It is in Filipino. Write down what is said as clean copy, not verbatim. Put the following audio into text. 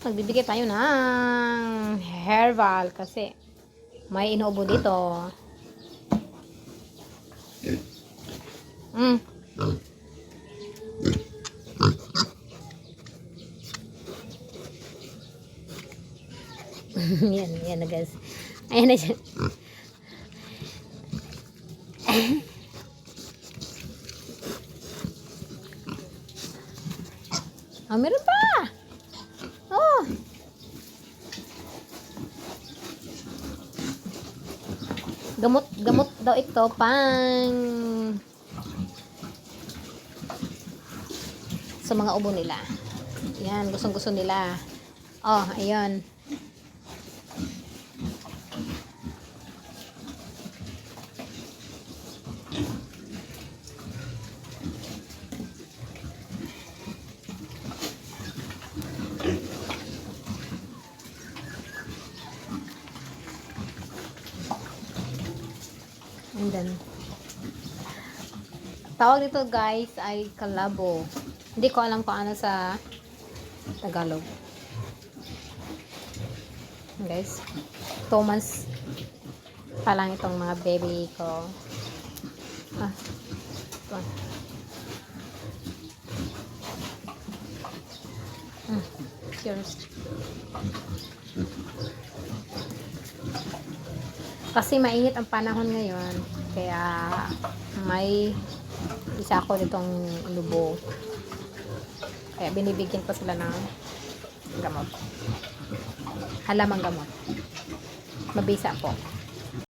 Magbibigay tayo ng herbal kasi may inuubo dito. Yan na guys. Ayan na siya. Oh, meron pa. Oh. Gamot daw ito pang sa mga ubo nila. Yan, gustong-gusto nila. Oh, ayun. And then, tawag dito guys ay kalabo. Hindi ko alam kung ano sa Tagalog. Guys, 2 months pa lang itong mga baby ko. Ito. Cheers. Kasi mainit ang panahon ngayon, kaya may isa ko ditong lubo. Kaya binibigyan ko sila ng gamot. Halamang gamot. Mabisa po.